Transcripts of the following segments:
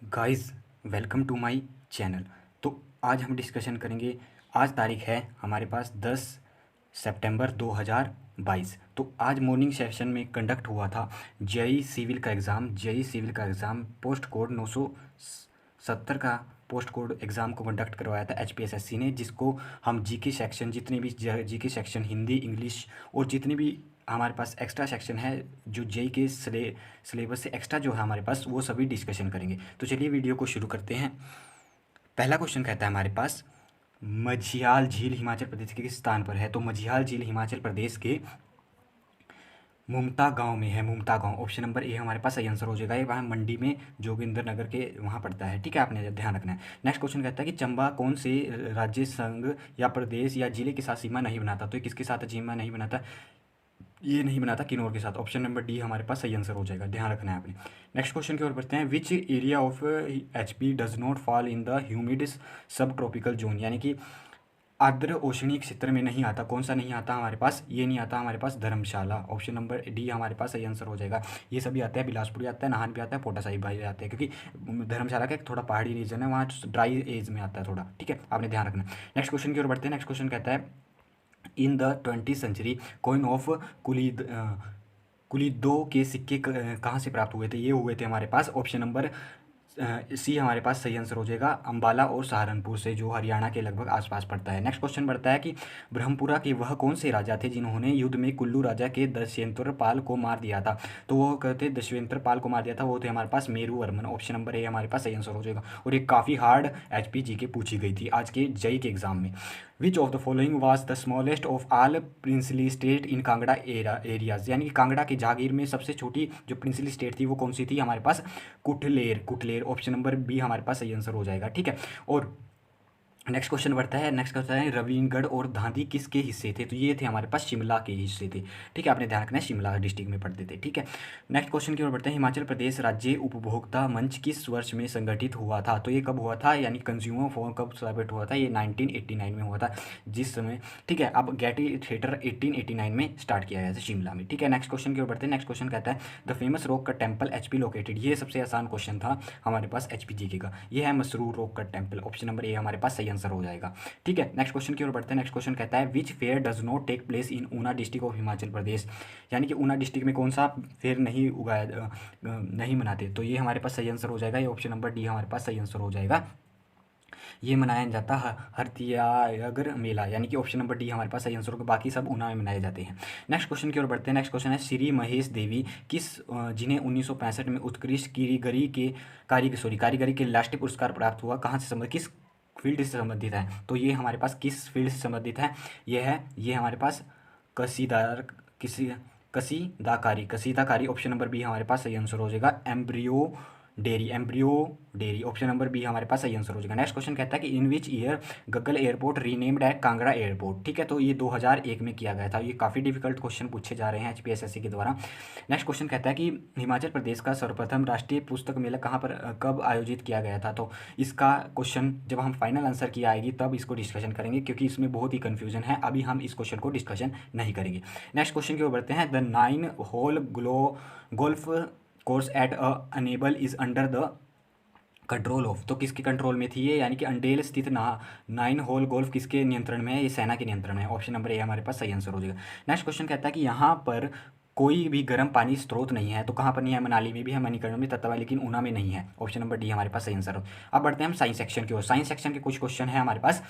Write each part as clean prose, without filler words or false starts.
Guys, welcome to my channel. तो आज हम डिस्कशन करेंगे। आज तारीख है हमारे पास 10 सितंबर 2022। तो आज मॉर्निंग सेशन में कंडक्ट हुआ था जेई सिविल का एग्ज़ाम पोस्ट कोड 970 का पोस्ट कोड एग्ज़ाम को कंडक्ट करवाया था एचपीएसएससी ने, जिसको हम जीके सेक्शन, जितने भी जीके सेक्शन हिंदी, इंग्लिश और जितने भी हमारे पास एक्स्ट्रा सेक्शन है जो जेई के सिलेबस से एक्स्ट्रा जो है हमारे पास, वो सभी डिस्कशन करेंगे। तो चलिए वीडियो को शुरू करते हैं। पहला क्वेश्चन कहता है हमारे पास, मझियाल झील हिमाचल प्रदेश के किस स्थान पर है? तो मझियाल झील हिमाचल प्रदेश के मुमता गांव में है। मुमता गांव, ऑप्शन नंबर ए हमारे पास सही आंसर हो जाएगा। ये वहाँ मंडी में जोगिंदर नगर के वहाँ पड़ता है। ठीक है, आपने ध्यान रखना है। नेक्स्ट क्वेश्चन कहता है कि चंबा कौन से राज्य, संघ या प्रदेश या जिले के साथ सीमा नहीं बनाता? तो ये किसके साथ सीमा नहीं बनाता? ये नहीं बनाता किन्नौर के साथ। ऑप्शन नंबर डी हमारे पास सही आंसर हो जाएगा, ध्यान रखना है आपने। नेक्स्ट क्वेश्चन की ओर बढ़ते हैं। Which area of HP does not fall in the humid सब ट्रॉपिकल जोन? यानी कि आर्द्र ओशनीय क्षेत्र में नहीं आता। कौन सा नहीं आता हमारे पास? ये नहीं आता हमारे पास धर्मशाला। ऑप्शन नंबर डी हमारे पास सही आंसर हो जाएगा। ये सभी आता है, बिलासपुर आता है, नाहन भी आता है, पोटा साहिब भी आता है, क्योंकि धर्मशाला का एक थोड़ा पहाड़ी रीजन है, वहाँ ड्राई एज में आता है थोड़ा। ठीक है, आपने ध्यान रखना। नेक्स्ट क्वेश्चन की ओर बढ़ते हैं। नेक्स्ट क्वेश्चन कहता है, in the 20th century coin of कुलीदो के सिक्के कहाँ से प्राप्त हुए थे? ये हुए थे हमारे पास, ऑप्शन नंबर सी हमारे पास सही आंसर हो जाएगा, अंबाला और सहारनपुर से, जो हरियाणा के लगभग आसपास पड़ता है। नेक्स्ट क्वेश्चन बढ़ता है कि ब्रह्मपुरा के वह कौन से राजा थे जिन्होंने युद्ध में कुल्लू राजा के दशयंत्र पाल को मार दिया था? तो वो कहते दशयंत्र पाल को मार दिया था, वो थे हमारे पास Meru Varman. Option number A हमारे पास सही आंसर हो जाएगा। और ये काफ़ी हार्ड एचपीजी के पूछी गई थी आज के जेई के एग्जाम में। विच of the following was the smallest of all princely state in Kangra areas? यानी कि कांगड़ा की जागीर में सबसे छोटी जो प्रिंसली स्टेट थी वो कौन सी थी हमारे पास? कुटलेर। ऑप्शन नंबर बी हमारे पास सही आंसर हो जाएगा। ठीक है, और नेक्स्ट क्वेश्चन बढ़ता है। नेक्स्ट क्वेश्चन है, रविनगढ़ और धांधी किसके हिस्से थे? तो ये थे हमारे पास शिमला के हिस्से थे। ठीक है, आपने ध्यान रखना है, शिमला डिस्ट्रिक्ट में पड़ते थे। ठीक है, नेक्स्ट क्वेश्चन की ओर बढ़ते हैं। हिमाचल प्रदेश राज्य उपभोक्ता मंच किस वर्ष में संगठित हुआ था? तो ये कब हुआ था, यानी कंज्यूमर फोरम कब स्थापित हुआ था? ये 1989 में हुआ था जिस समय। ठीक है, अब गेटी थिएटर 1889 में स्टार्ट किया गया था शिमला में। ठीक है, नेक्स्ट क्वेश्चन की ओर बढ़ते हैं। नेक्स्ट क्वेश्चन कहता है, द फेमस रॉक का टेम्पल एचपी लोकेटेड? ये सबसे आसान क्वेश्चन था हमारे पास एचपीजीके का। ये है मसरूर रॉक का टेम्पल। ऑप्शन नंबर ए हमारे पास सही आंसर हो जाएगा। ठीक है, नेक्स्ट क्वेश्चन की ओर बढ़ते हैं। नेक्स्ट क्वेश्चन कहता है, which fair does not take place in Una district of Himachal Pradesh? यानी कि ऊना डिस्ट्रिक्ट में कौन सा फेयर नहीं उगाया नहीं मनाते? तो ये हमारे पास सही आंसर हो जाएगा। ये ऑप्शन नंबर डी हमारे पास सही आंसर हो जाएगा। ये मनाया जाता है हरतियागर मेला, यानी कि ऑप्शन नंबर डी हमारे पास सही आंसर होगा। बाकी सब ऊना में मनाए जाते हैं। नेक्स्ट क्वेश्चन की ओर बढ़ते हैं। नेक्स्ट क्वेश्चन है, श्री महेश देवी जिन्हें 1965 में उत्कृष्ट कारीगरी के राष्ट्रीय पुरस्कार प्राप्त हुआ, कहाँ से संबंधित, किस फील्ड से संबंधित है? तो ये हमारे पास किस फील्ड से संबंधित है? ये हमारे पास कसीदार किसी कसीदाकारी। ऑप्शन नंबर बी हमारे पास सही आंसर हो जाएगा। Embryo dairy. Option number B हमारे पास सही आंसर हो जाएगा। नेक्स्ट क्वेश्चन कहता है कि in which year Gaggal airport renamed at Kangra airport? ठीक है, तो ये 2001 में किया गया था। ये काफ़ी डिफिकल्ट क्वेश्चन पूछे जा रहे हैं एचपीएसएससी के द्वारा। नेक्स्ट क्वेश्चन कहता है कि हिमाचल प्रदेश का सर्वप्रथम राष्ट्रीय पुस्तक मेला कहाँ पर कब आयोजित किया गया था? तो इसका क्वेश्चन जब हम फाइनल आंसर की आएगी तब इसको डिस्कशन करेंगे, क्योंकि इसमें बहुत ही कन्फ्यूजन है। अभी हम इस क्वेश्चन को डिस्कशन नहीं करेंगे। नेक्स्ट क्वेश्चन की ओर बढ़ते हैं। The 9 hole golf course at Annandale is under the control of? तो किसके कंट्रोल में थी ये? यानी कि अंडेल स्थित 9 होल गोल्फ किसके नियंत्रण में है? ये सेना के नियंत्रण में है। ऑप्शन नंबर ए हमारे पास सही आंसर हो जाएगा। नेक्स्ट क्वेश्चन कहता है कि यहाँ पर कोई भी गर्म पानी स्रोत नहीं है। तो कहाँ पर नहीं है? मनाली में भी है, मणिकर्ण में, तत्वा, लेकिन ऊना में नहीं है। ऑप्शन नंबर डी हमारे पास सही आंसर हो। अब बढ़ते हैं हम साइंस सेक्शन की ओर। साइंस सेक्शन के कुछ क्वेश्चन है हमारे पास।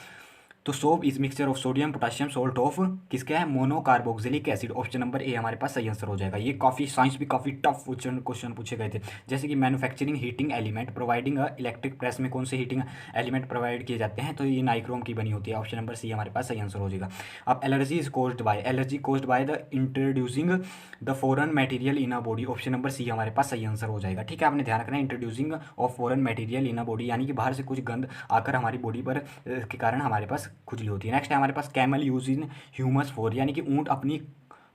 तो soap is mixture of sodium potassium salt of किसका है? Monocarboxylic acid. Option number A हमारे पास सही आंसर हो जाएगा। ये काफ़ी साइंस भी काफ़ी टफ क्वेश्चन पूछे गए थे, जैसे कि manufacturing heating element providing electric press में कौन से हीटिंग एलिमेंट प्रोवाइड किए जाते हैं? तो ये नाइक्रोम की बनी होती है। ऑप्शन नंबर सी हमारे पास सही आंसर हो जाएगा। अब allergy is caused by the introducing the foreign material in a body. Option number C हमारे पास सही आंसर हो जाएगा। ठीक है, आपने ध्यान रखना है, introducing of foreign material in a body, यानी कि बाहर से कुछ गंद आकर हमारी बॉडी पर के कारण हमारे पास खुजली होती है। नेक्स्ट है हमारे पास camel use in humus for, यानी कि ऊँट अपनी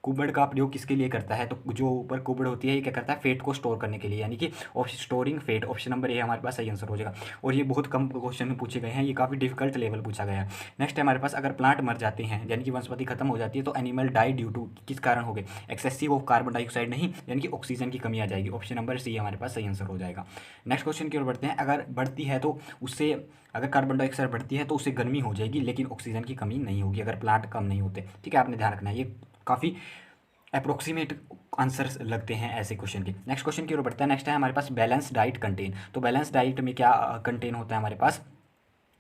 कुबड़ का प्रयोग किसके लिए करता है? तो जो ऊपर कुबड़ होती है ये क्या करता है? फेट को स्टोर करने के लिए, यानी कि storing fat. Option number A हमारे पास सही आंसर हो जाएगा। और ये बहुत कम क्वेश्चन में पूछे गए हैं, ये काफ़ी डिफिकल्ट लेवल पूछा गया है। नेक्स्ट है हमारे पास, अगर प्लांट मर जाते हैं यानी कि वनस्पति खत्म हो जाती है तो एनिमल डाई ड्यू टू किस कारण हो गए? एक्सेसिव ऑफ कार्बन डाइऑक्साइड नहीं, यानी कि ऑक्सीजन की कमी आ जाएगी। ऑप्शन नंबर सी हमारे पास सही आंसर हो जाएगा। नेक्स्ट क्वेश्चन की ओर बढ़ते हैं। अगर बढ़ती है तो उससे, अगर कार्बन डाइऑक्साइड बढ़ती है तो उससे गर्मी हो जाएगी, लेकिन ऑक्सीजन की कमी नहीं होगी अगर प्लांट कम नहीं होते। ठीक है, आपने ध्यान रखना है, ये काफ़ी अप्रोक्सीमेट आंसर्स लगते हैं ऐसे क्वेश्चन के। नेक्स्ट क्वेश्चन की ओर बढ़ता है। नेक्स्ट है हमारे पास बैलेंस डाइट कंटेन। तो बैलेंस डाइट में क्या कंटेन होता है हमारे पास?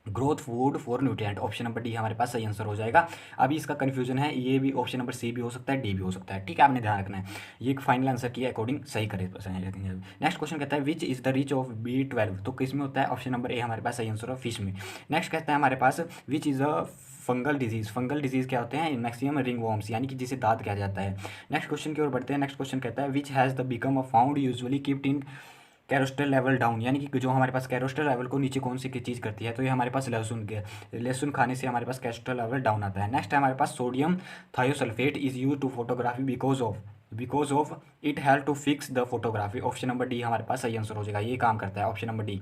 Growth food for nutrient. Option number D हमारे पास सही आंसर हो जाएगा। अभी इसका कंफ्यूजन है, ये भी ऑप्शन नंबर सी भी हो सकता है, डी भी हो सकता है। ठीक है, आपने ध्यान रखना है, ये फाइनल आंसर की अकॉर्डिंग सही करे। नेक्स्ट क्वेश्चन कहता है which is the rich of B12। तो किस में होता है? ऑप्शन नंबर ए हमारे पास सही आंसर है, फिश में। नेक्स्ट कहता है हमारे पास which is a fungal disease. Fungal disease क्या होते हैं? मैक्सिमम रिंग वॉर्म्स, यानी कि जिसे दांत कहा जाता है। नेक्स्ट क्वेश्चन की ओर बढ़ते हैं। नेक्स्ट क्वेश्चन कहता है which has the become a found usually kept in cholesterol level down, यानी कि जो हमारे पास कैरोस्ट्रल लेवल को नीचे कौन सी चीज़ करती है? तो ये हमारे पास लहसुन के, लहसुन खाने से हमारे पास कैरोस्ट्रल लेवल डाउन आता है। नेक्स्ट है हमारे पास sodium thiosulphate is use to photography because of it help to fix the photography. Option number D हमारे पास सही आंसर हो जाएगा, ये काम करता है ऑप्शन नंबर डी।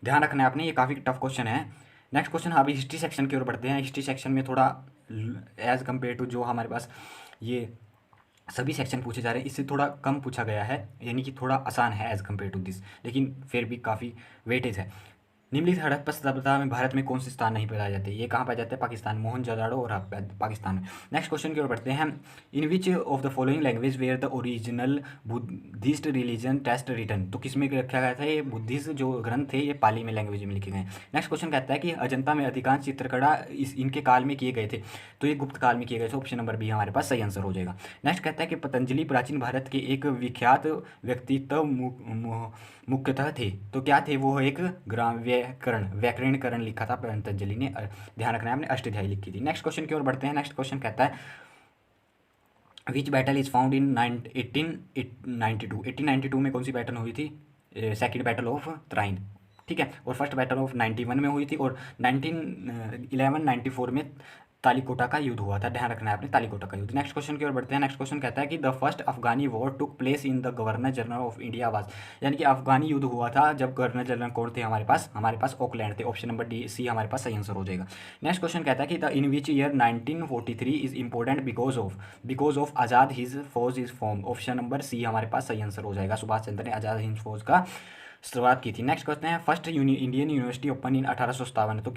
ध्यान रखना है आपने, ये काफ़ी टफ क्वेश्चन है। नेक्स्ट क्वेश्चन अभी हिस्ट्री सेक्शन की ओर बढ़ते हैं। हिस्ट्री सेक्शन में थोड़ा एज कम्पेयर टू जो हमारे पास ये सभी सेक्शन पूछे जा रहे हैं, इससे थोड़ा कम पूछा गया है, यानी कि थोड़ा आसान है एज़ कम्पेयर टू दिस, लेकिन फिर भी काफ़ी वेटेज है। निम्नलिखित हड़प्पा सभ्यता में भारत में कौन से स्थान नहीं पाए जाते? ये कहाँ पाए जाते हैं? पाकिस्तान, मोहनजोदाड़ो और पाकिस्तान में। नेक्स्ट क्वेश्चन की ओर बढ़ते हैं। In which of the following language where the original Buddhist religion test return. तो किस में रखा गया था? ये बुद्धिस्ट जो ग्रंथ थे ये पाली में लैंग्वेज में लिखे गए। नेक्स्ट क्वेश्चन कहता है कि अजंता में अधिकांश चित्रकला इनके काल में किए गए थे, तो ये गुप्त काल में किए गए थे। ऑप्शन नंबर बी हमारे पास सही आंसर हो जाएगा। नेक्स्ट कहता है कि पतंजलि प्राचीन भारत के एक विख्यात व्यक्तित्व मुख्यतः थे, तो क्या थे वो? एक ग्राम व्याकरणकरण लिखा था पतंजलि ने। ध्यान रखना है, आपने अष्टाध्यायी लिखी थी। नेक्स्ट क्वेश्चन की ओर बढ़ते हैं। नेक्स्ट क्वेश्चन कहता है which battle is found in 1892। 1892 में कौन सी बैटल हुई थी? Second battle of Tarain. ठीक है, और फर्स्ट बैटल ऑफ 91 में हुई थी, और 1194 में तालीकोटा का युद्ध हुआ था। ध्यान रखना है आपने, तालीकोटा का युद्ध। नेक्स्ट क्वेश्चन की ओर बढ़ते हैं। नेक्स्ट क्वेश्चन कहता है कि the first Afghani war took place in the governor general of India was, यानी कि अफगानी युद्ध हुआ था जब गवर्नर जनरल कौन थे हमारे पास ऑकलैंड थे। ऑप्शन नंबर डी सी हमारे पास सही आंसर हो जाएगा। नेक्स्ट क्वेश्चन कहता है कि the in which year 1943 is important because of Azad Hind Fauj is form. Option number C हमारे पास सही आंसर हो जाएगा। सुभाष चंद्र ने आज़ाद हिंद फौज का शुरुआत की थी। नेक्स्ट क्वेश्चन है first Indian university open in 1857, तो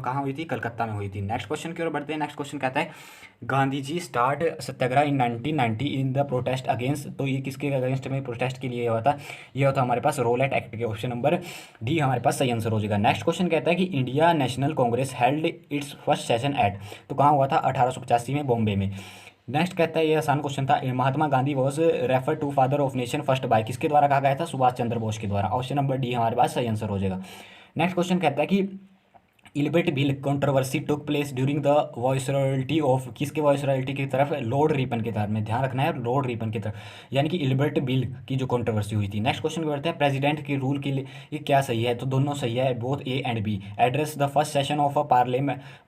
कहाँ हुई थी? कलकत्ता में हुई थी। नेक्स्ट क्वेश्चन की ओर बढ़ते हैं। नेक्स्ट क्वेश्चन कहता है Gandhi ji start satyagraha in 1990 in the protest against, तो ये किसके अगेंस्ट में प्रोटेस्ट के लिए हुआ था? ये होता हमारे पास रोलेट एक्ट के। ऑप्शन नंबर डी हमारे पास सही आंसर हो जाएगा। नेक्स्ट क्वेश्चन कहता है कि India national Congress held it's first session at, तो कहाँ हुआ था? 1885 में बॉम्बे में। नेक्स्ट कहता है, ये आसान क्वेश्चन था, Mahatma Gandhi was refer to father of nation first by, किसके द्वारा कहा गया था? सुभाष चंद्र बोस के द्वारा। ऑप्शन नंबर डी हमारे पास सही आंसर हो जाएगा। नेक्स्ट क्वेश्चन कहता है कि Ilbert bill controversy took place during the viceroyalty of, किसके वॉइसरॉयल्टी की तरफ? लॉर्ड रिपन की तरफ में। ध्यान रखना है, लॉर्ड रिपन की तरफ, यानी कि इलिबेट बिल की जो कंट्रोवर्सी हुई थी। नेक्स्ट क्वेश्चन को बढ़ते हैं। प्रेसिडेंट के रूल के लिए ये क्या सही है? तो दोनों सही है, both A and B. Address the first session of a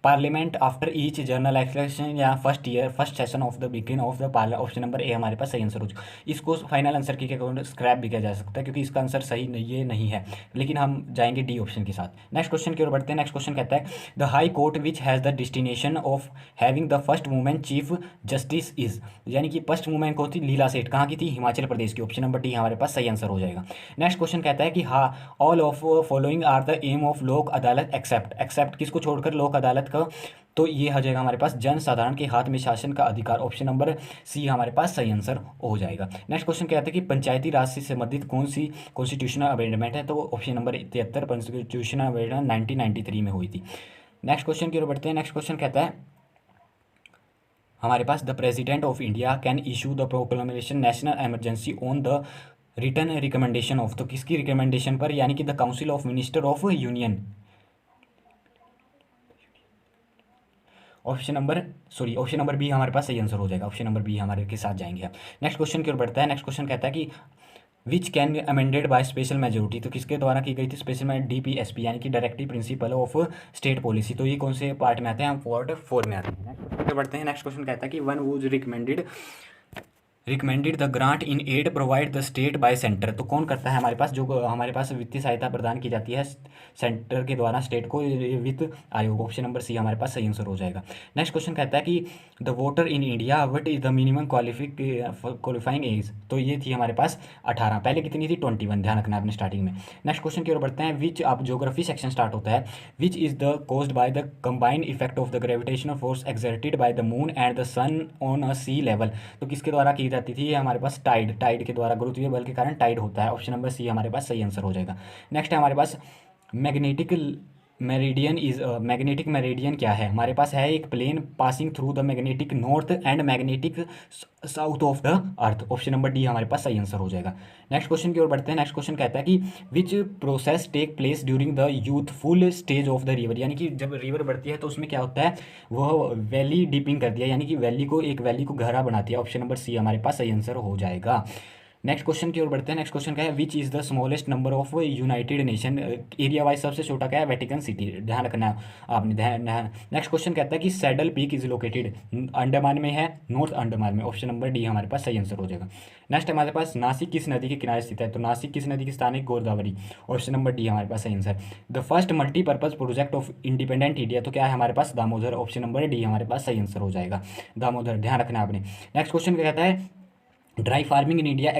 parliament after each general election, या first session of the begin of the parliament. Option number A हमारे पास सही आंसर हो जाएगा। इसको फाइनल आंसर की स्क्रैप भी किया जा सकता है, क्योंकि इसका आंसर सही ये नहीं है, लेकिन हम जाएंगे डी ऑप्शन के साथ। नेक्स्ट क्वेश्चन की ओर बढ़ते हैं। नेक्स्ट क्वेश्चन कहता है the high court which has the destination of having the first women chief justice is, यानी कि फर्स्ट वुमेन कौन थी? लीला सेठ। कहाँ की थी? हिमाचल प्रदेश की। ऑप्शन नंबर डी हमारे पास सही आंसर हो जाएगा। नेक्स्ट क्वेश्चन कहता है कि हाँ all of following are the aim of Lok Adalat accept किसको छोड़कर? लोक अदालत का, तो ये हो जाएगा हमारे पास जन साधारण के हाथ में शासन का अधिकार। ऑप्शन नंबर सी हमारे पास सही आंसर हो जाएगा। नेक्स्ट क्वेश्चन कहता है कि पंचायती राज से संबंधित कौन सी कॉन्स्टिट्यूशनल अमेंडमेंट है? तो ऑप्शन नंबर 73 कॉन्स्टिट्यूशनल अमेंडमेंट 1993 में हुई थी। नेक्स्ट क्वेश्चन की ओर बढ़ते हैं। नेक्स्ट क्वेश्चन कहता है हमारे पास the president of India can issue the proclamation national emergency on the return recommendation of, तो किसकी रिकमेंडेशन पर? यानी कि the council of minister of union. Option number B हमारे पास सही आंसर हो जाएगा। ऑप्शन नंबर बी हमारे के साथ जाएंगे आप। नेक्स्ट क्वेश्चन की ओर बढ़ता है। नेक्स्ट क्वेश्चन कहता है कि which can amended by special majority, तो किसके द्वारा की गई थी? स्पेशल में DPSP, यानी कि directive principle of state policy. तो ये कौन से पार्ट में आते हैं? हम पार्ट 4 में आते हैं। नेक्स्ट क्वेश्चन पे बढ़ते हैं। नेक्स्ट क्वेश्चन कहता है कि one was recommended recommended the grant in aid provide the state by centre. तो कौन करता है हमारे पास, जो हमारे पास वित्तीय सहायता प्रदान की जाती है सेंटर के द्वारा स्टेट को, वित्त आयोग। ऑप्शन नंबर सी हमारे पास सही आंसर हो जाएगा। नेक्स्ट क्वेश्चन कहता है कि the voter in India what is the minimum qualifying age. तो ये थी हमारे पास 18, पहले कितनी थी 21, ध्यान रखना आपने स्टार्टिंग में। नेक्स्ट क्वेश्चन की ओर बढ़ते हैं। विच, आप ज्योग्राफी सेक्शन स्टार्ट होता है। Which is the caused by the combined effect of the gravitational force exerted by the moon and the sun on a sea level. तो किसके द्वारा की जाती थी ये हमारे पास, टाइड के द्वारा, गुरुत्वीय बल के कारण टाइड होता है। ऑप्शन नंबर सी हमारे पास सही आंसर हो जाएगा। नेक्स्ट है हमारे पास magnetic meridian is, magnetic meridian क्या है हमारे पास, है एक plane passing through the magnetic north and magnetic south of the earth. Option number D हमारे पास सही आंसर हो जाएगा। नेक्स्ट क्वेश्चन की ओर बढ़ते हैं। नेक्स्ट क्वेश्चन कहता है कि which process take place during the youthful stage of the river. यानी कि जब रिवर बढ़ती है तो उसमें क्या होता है, वह वैली डीपिंग करती है, यानी कि वैली को गहरा बनाती है। ऑप्शन नंबर सी हमारे पास सही आंसर हो जाएगा। नेक्स्ट क्वेश्चन की ओर बढ़ते हैं। नेक्स्ट क्वेश्चन क्या है, which is the smallest number of United nation. Area wise सबसे छोटा क्या है, वेटिकन सिटी, ध्यान रखना है आपने, ध्यान। नेक्स्ट क्वेश्चन कहता है कि saddle peak is located, Andaman में है, नॉर्थ अंडमान में। ऑप्शन नंबर डी हमारे पास सही आंसर हो जाएगा। नेक्स्ट हमारे पास नासिक किस नदी के किनारे स्थित है। तो नासिक किस नदी के स्थान है, गोदावरी। ऑप्शन नंबर डी हमारे पास सही answer. The first multipurpose project of independent India, तो क्या है हमारे पास, दामोदर। ऑप्शन नंबर डी हमारे पास सही आंसर हो जाएगा, दामोदर, ध्यान रखना आपने। नेक्स्ट क्वेश्चन क्या कहता है, dry farming in India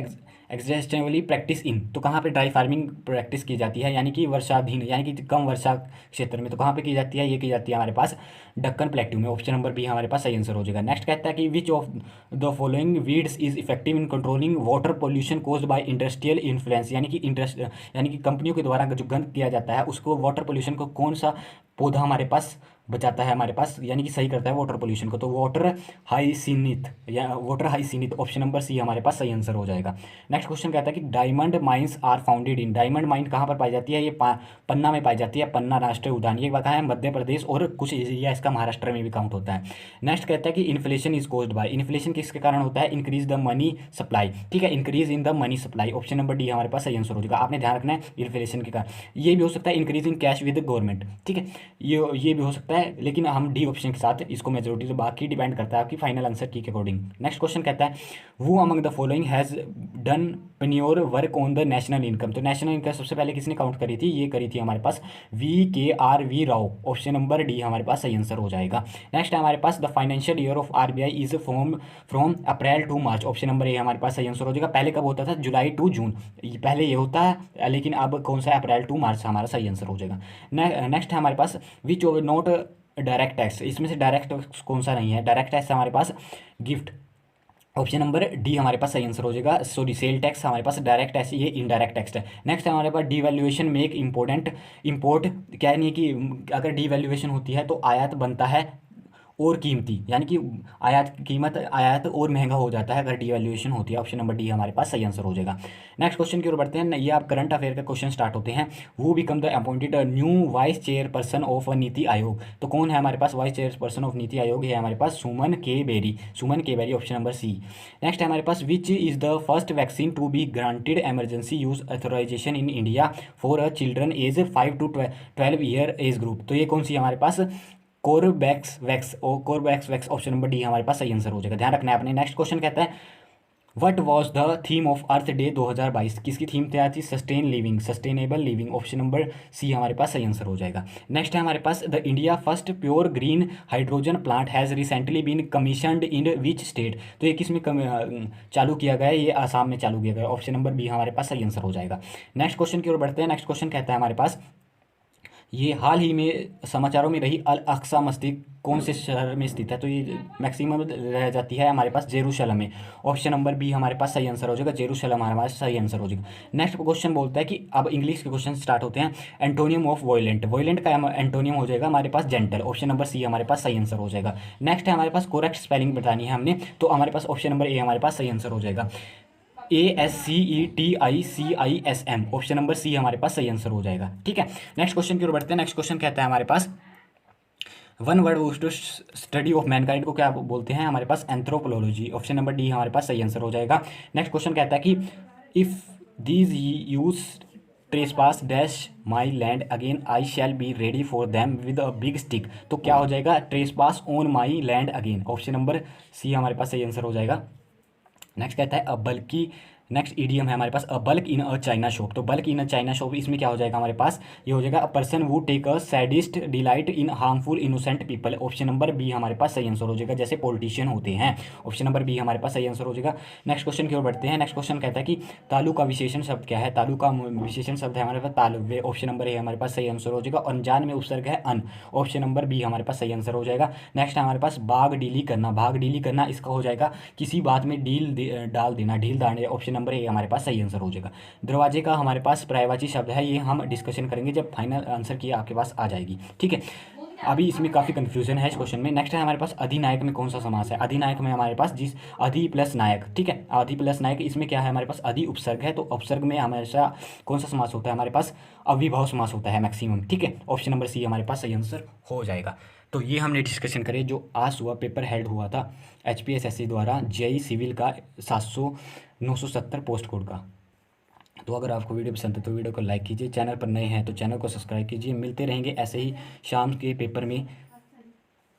extensively practice in. तो कहाँ पे ड्राई फार्मिंग प्रैक्टिस की जाती है, यानी कि वर्षाधीन, यानी कि कम वर्षा क्षेत्र में। तो कहाँ पे की जाती है, ये की जाती है हमारे पास दक्कन प्लेट्यू में। ऑप्शन नंबर बी हमारे पास सही आंसर हो जाएगा। नेक्स्ट कहता है कि विच of the following weeds is effective in controlling water pollution caused by industrial influence. यानी कि कंपनियों के द्वारा जो गंद किया जाता है उसको, वाटर पोल्यूशन को कौन सा पौधा हमारे पास बचाता है हमारे पास, यानी कि सही करता है वाटर पोल्यूशन को। तो वाटर हाइसिनिथ, या वाटर हाइसिनिथ। ऑप्शन नंबर सी हमारे पास सही आंसर हो जाएगा। नेक्स्ट क्वेश्चन कहता है कि diamond mines are founded in. Diamond mine कहाँ पर पाई जाती है, ये पन्ना में पाई जाती है, पन्ना राष्ट्रीय उद्यान। ये कहाँ है, मध्य प्रदेश, और कुछ एरिया इसका महाराष्ट्र में भी काउंट होता है। नेक्स्ट कहता है कि inflation is caused bye. Inflation किसके कारण होता है, इंक्रीज द मनी सप्लाई। ठीक है, increase in the money supply. Option number D हमारे पास सही आंसर हो जाएगा। आपने ध्यान रखना है इन्फ्लेशन के कारण। ये भी हो सकता है increase in cash with government, ठीक है, ये भी हो सकता है, लेकिन हम डी ऑप्शन के साथ इसको मेजोरिटी, तो बाकी डिपेंड करता है आपकी फाइनल आंसर की के अकॉर्डिंग। नेक्स्ट क्वेश्चन कहता है वो among the following has done pioneer work on the national income. तो नेशनल इनकम सबसे पहले किसने काउंट करी थी, ये करी थी हमारे पास VKRV Rao. Option number D हमारे पास सही आंसर हो जाएगा। नेक्स्ट है हमारे पास the financial year of RBI is from April to March. Option number A हमारे पास सही आंसर हो जाएगा। पहले कब होता था, जुलाई टू जून, पहले ये होता है, लेकिन अब कौन सा है, अप्रैल टू मार्च हमारा सही आंसर हो जाएगा। नेक्स्ट है हमारे पास विच नॉट डायरेक्ट टैक्स। इसमें से डायरेक्ट टैक्स कौन सा नहीं है, डायरेक्ट टैक्स हमारे पास गिफ्ट। ऑप्शन नंबर डी हमारे पास सही आंसर हो जाएगा। सॉरी, सेल टैक्स हमारे पास डायरेक्ट टैक्स, ये इनडायरेक्ट टैक्स है। नेक्स्ट है हमारे पास डीवैल्यूएशन मेक इंपोर्ट, क्या नहीं कि अगर डीवैल्यूएशन होती है तो आयात बनता है और कीमती, यानी कि आयात और महंगा हो जाता है अगर डीवैल्यूएशन होती है। ऑप्शन नंबर डी हमारे पास सही आंसर हो जाएगा। नेक्स्ट क्वेश्चन की ओर बढ़ते हैं। ये आप करंट अफेयर का क्वेश्चन स्टार्ट होते हैं। वो become the appointed new vice chairperson of NITI Aayog. तो कौन है हमारे पास vice chairperson of NITI Aayog, है हमारे पास सुमन के Bery. Option number C. Next है हमारे पास which is the first vaccine to be granted emergency use authorisation in India for a children age 5 to 12 year age group. तो ये कौन सी हमारे पास, कोरबैक्स। ऑप्शन नंबर डी हमारे पास सही आंसर हो जाएगा, ध्यान रखना है आपने। नेक्स्ट क्वेश्चन कहता है what was the theme of earth day 2022। किसकी थीम तैयार थी, sustainable living. Option number C हमारे पास सही आंसर हो जाएगा। नेक्स्ट है हमारे पास the India first pure green hydrogen plant has recently been commissioned in which state. तो ये किस में चालू किया गया है, ये आसाम में चालू किया गया है। ऑप्शन नंबर बी हमारे पास सही आंसर हो जाएगा। नेक्स्ट क्वेश्चन की ओर बढ़ते हैं। नेक्स्ट क्वेश्चन कहता है हमारे पास ये हाल ही में समाचारों में रही अल अक्सा मस्जिद कौन से शहर में स्थित है। तो ये मैक्सिमम रह जाती है हमारे पास जेरूशलम में। ऑप्शन नंबर बी हमारे पास सही आंसर हो जाएगा, जेरूशलम हमारे पास सही आंसर हो जाएगा। नेक्स्ट क्वेश्चन बोलता है कि अब इंग्लिश के क्वेश्चन स्टार्ट होते हैं। एंटोनियम ऑफ वॉयलेंट का एंटोनियम हो जाएगा हमारे पास जेंटल। ऑप्शन नंबर सी हमारे पास सही आंसर हो जाएगा। नेक्स्ट है हमारे पास करेक्ट स्पेलिंग बतानी है हमने, तो हमारे पास ऑप्शन नंबर ए हमारे पास सही आंसर हो जाएगा, ASCETICISM। ऑप्शन नंबर सी हमारे पास सही आंसर हो जाएगा, ठीक है। नेक्स्ट क्वेश्चन की ओर बढ़ते हैं। नेक्स्ट क्वेश्चन कहता है हमारे पास one word to study of mankind को क्या बोलते हैं, हमारे पास एंथ्रोपोलॉजी। ऑप्शन नंबर डी हमारे पास सही आंसर हो जाएगा। नेक्स्ट क्वेश्चन कहता है कि if these use trespass dash my land again I shall be ready for them with a big stick. तो क्या हो जाएगा, trespass on my land again. Option number C हमारे पास सही आंसर हो जाएगा। नेक्स्ट कहता है बल्कि नेक्स्ट ईडीएम है हमारे पास bull in a china shop. तो bull in a china shop इसमें क्या हो जाएगा हमारे पास, ये हो जाएगा a person who take a sadist delight in harmful innocent people. Option number B हमारे पास सही आंसर हो जाएगा, जैसे पॉलिटिशियन होते हैं। ऑप्शन नंबर बी हमारे पास सही आंसर हो जाएगा। नेक्स्ट क्वेश्चन की ओर बढ़ते हैं। नेक्स्ट क्वेश्चन कहता है कि तालु का विशेषण शब्द क्या है। तालु का विशेषण शब्द है हमारे पास तालव्य। ऑप्शन नंबर ए हमारे पास सही आंसर हो जाएगा। अनजान में उपसर्ग है अन। ऑप्शन नंबर बी हमारे पास सही आंसर हो जाएगा। नेक्स्ट है हमारे पास बाग डीली करना। भाग डीली करना इसका हो जाएगा किसी बात में डाल देना, ढील डालने। ऑप्शन नंबर ए हमारे पास सही आंसर हो जाएगा। दरवाजे का हमारे पास पर्यायवाची शब्द है, ये हम डिस्कशन करेंगे जब फाइनल आंसर की आपके पास आ जाएगी, ठीक है। अभी इसमें काफ़ी कंफ्यूजन है इस क्वेश्चन में। नेक्स्ट है हमारे पास अधिनायक में कौन सा समास है। अधिनायक में हमारे पास जिस अधि प्लस नायक, ठीक है, अधि प्लस नायक, इसमें क्या है हमारे पास अधि उपसर्ग है, तो उपसर्ग में हमेशा कौन सा समास होता है हमारे पास, अविभाव समास होता है मैक्सिमम, ठीक है। ऑप्शन नंबर सी हमारे पास सही आंसर हो जाएगा। तो ये हमने डिस्कशन करे जो आज हुआ पेपर हेल्ड हुआ था HPSSC द्वारा जेई सिविल का 700-970 पोस्ट कोड का। तो अगर आपको वीडियो पसंद है तो वीडियो को लाइक कीजिए, चैनल पर नए हैं तो चैनल को सब्सक्राइब कीजिए। मिलते रहेंगे ऐसे ही शाम के पेपर में